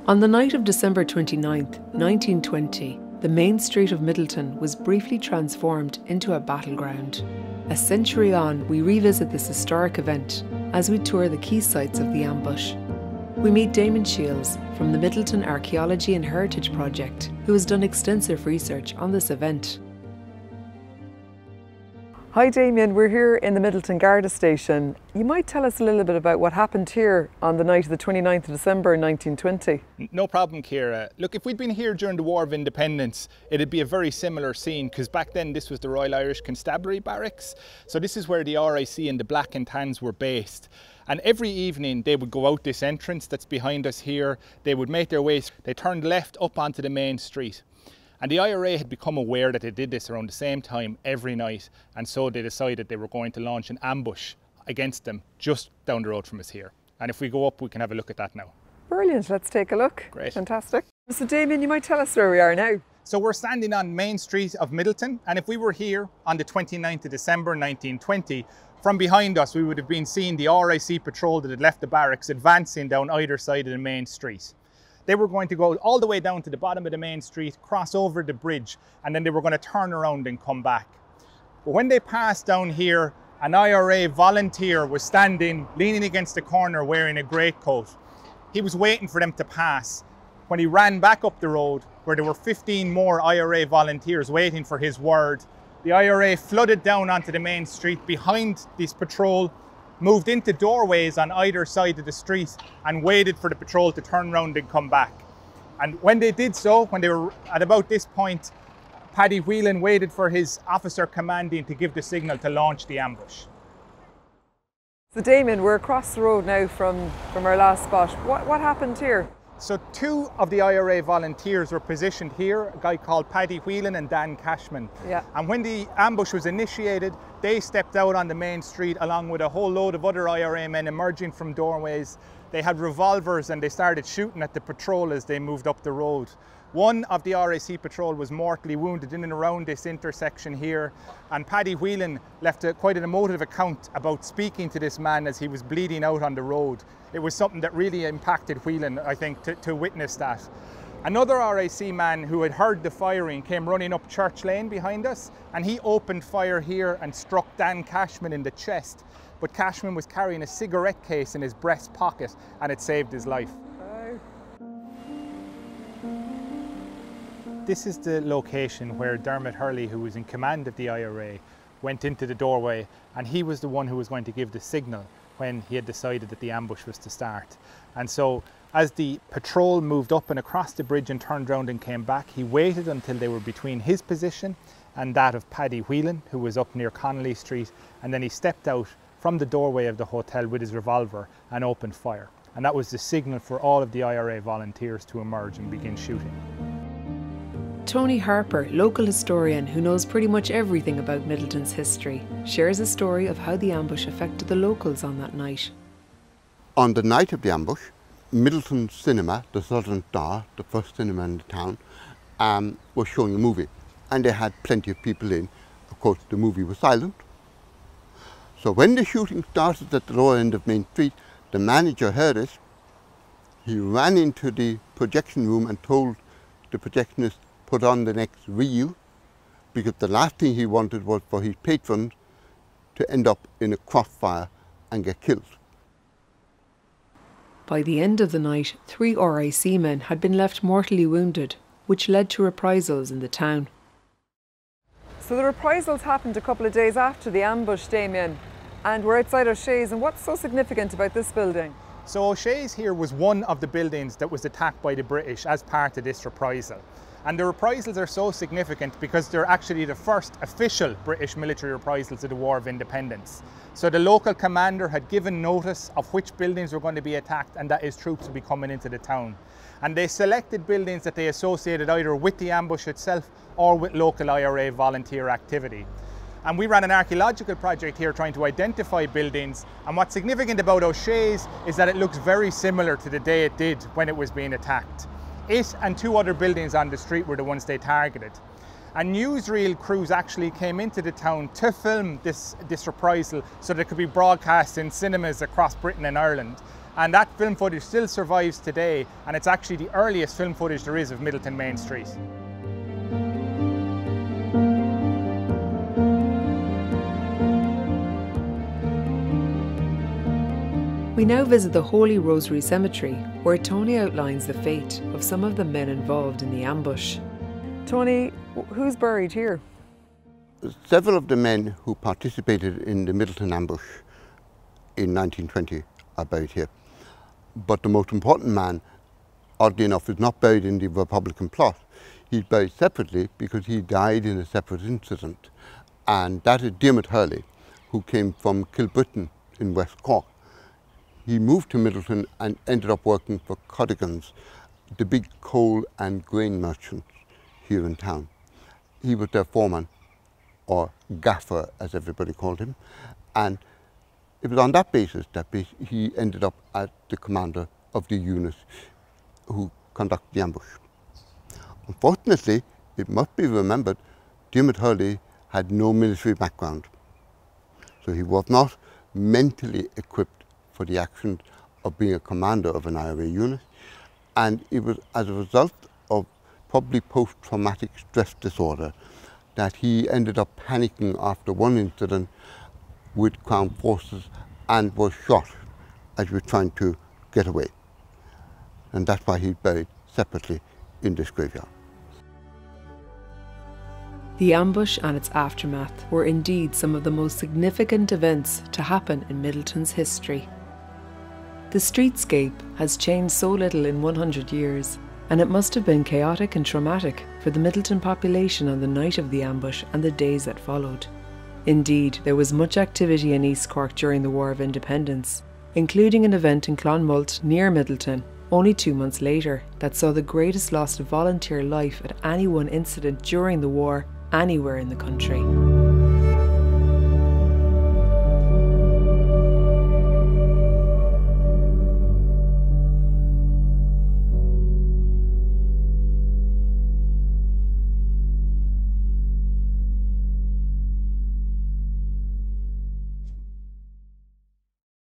On the night of December 29th, 1920, the main street of Midleton was briefly transformed into a battleground. A century on, we revisit this historic event as we tour the key sites of the ambush. We meet Damon Shields from the Midleton Archaeology and Heritage Project, who has done extensive research on this event. Hi Damien, we're here in the Midleton Garda Station. You might tell us a little bit about what happened here on the night of the 29th of December 1920. No problem, Ciara. Look, if we'd been here during the War of Independence, it'd be a very similar scene, because back then this was the Royal Irish Constabulary Barracks. So this is where the RIC and the Black and Tans were based. And every evening they would go out this entrance that's behind us here. They would make their way, they turned left up onto the main street. And the IRA had become aware that they did this around the same time every night, and so they decided they were going to launch an ambush against them just down the road from us here. And if we go up, we can have a look at that now. Brilliant, let's take a look. Great. Fantastic. So Damien, you might tell us where we are now. So we're standing on Main Street of Midleton, and if we were here on the 29th of December 1920, from behind us we would have been seeing the RIC patrol that had left the barracks advancing down either side of the main street. They were going to go all the way down to the bottom of the main street, cross over the bridge, and then they were going to turn around and come back. But when they passed down here, an IRA volunteer was standing, leaning against the corner wearing a greatcoat. He was waiting for them to pass. When he ran back up the road, where there were 15 more IRA volunteers waiting for his word, the IRA flooded down onto the main street behind this patrol, moved into doorways on either side of the street and waited for the patrol to turn around and come back. And when they did so, when they were at about this point, Paddy Whelan waited for his officer commanding to give the signal to launch the ambush. So Damien, we're across the road now from our last spot. What happened here? So two of the IRA volunteers were positioned here, a guy called Paddy Whelan and Dan Cashman. Yeah. And when the ambush was initiated, they stepped out on the main street along with a whole load of other IRA men emerging from doorways. They had revolvers and they started shooting at the patrol as they moved up the road. One of the RIC patrol was mortally wounded in and around this intersection here, and Paddy Whelan left quite an emotive account about speaking to this man as he was bleeding out on the road. It was something that really impacted Whelan, I think, to witness that. Another RIC man who had heard the firing came running up Church Lane behind us, and he opened fire here and struck Dan Cashman in the chest. But Cashman was carrying a cigarette case in his breast pocket, and it saved his life. This is the location where Dermot Hurley, who was in command of the IRA, went into the doorway, and he was the one who was going to give the signal when he had decided that the ambush was to start. And so as the patrol moved up and across the bridge and turned around and came back, he waited until they were between his position and that of Paddy Whelan, who was up near Connolly Street, and then he stepped out from the doorway of the hotel with his revolver and opened fire. And that was the signal for all of the IRA volunteers to emerge and begin shooting. Tony Harper, local historian who knows pretty much everything about Midleton's history, shares a story of how the ambush affected the locals on that night. On the night of the ambush, Midleton Cinema, the Southern Star, the first cinema in the town, was showing a movie, and they had plenty of people in. Of course, the movie was silent. So when the shooting started at the lower end of Main Street, the manager heard it. He ran into the projection room and told the projectionist put on the next reel, because the last thing he wanted was for his patrons to end up in a crossfire and get killed. By the end of the night, 3 RIC men had been left mortally wounded, which led to reprisals in the town. So the reprisals happened a couple of days after the ambush, Damien, and we're outside O'Shea's. And what's so significant about this building? So O'Shea's here was one of the buildings that was attacked by the British as part of this reprisal. And the reprisals are so significant because they're actually the first official British military reprisals of the War of Independence. So the local commander had given notice of which buildings were going to be attacked and that his troops would be coming into the town. And they selected buildings that they associated either with the ambush itself or with local IRA volunteer activity. And we ran an archaeological project here trying to identify buildings, and what's significant about O'Shea's is that it looks very similar to the day it did when it was being attacked. It and 2 other buildings on the street were the ones they targeted. And newsreel crews actually came into the town to film this reprisal so that it could be broadcast in cinemas across Britain and Ireland. And that film footage still survives today, and it's actually the earliest film footage there is of Midleton Main Street. We now visit the Holy Rosary Cemetery, where Tony outlines the fate of some of the men involved in the ambush. Tony, who's buried here? Several of the men who participated in the Midleton Ambush in 1920 are buried here. But the most important man, oddly enough, is not buried in the Republican plot. He's buried separately because he died in a separate incident. And that is Diarmaid Hurley, who came from Kilbrittain in West Cork. He moved to Midleton and ended up working for Coddigans, the big coal and grain merchants here in town. He was their foreman, or gaffer as everybody called him, and it was on that basis that he ended up as the commander of the unit who conducted the ambush. Unfortunately, it must be remembered, Diarmaid Hurley had no military background, so he was not mentally equipped for the action of being a commander of an IRA unit, and it was as a result of probably post-traumatic stress disorder that he ended up panicking after one incident with Crown forces and was shot as he was trying to get away. And that's why he's buried separately in this graveyard. The ambush and its aftermath were indeed some of the most significant events to happen in Midleton's history. The streetscape has changed so little in 100 years, and it must have been chaotic and traumatic for the Midleton population on the night of the ambush and the days that followed. Indeed, there was much activity in East Cork during the War of Independence, including an event in Clonmult near Midleton only 2 months later that saw the greatest loss of volunteer life at any one incident during the war anywhere in the country.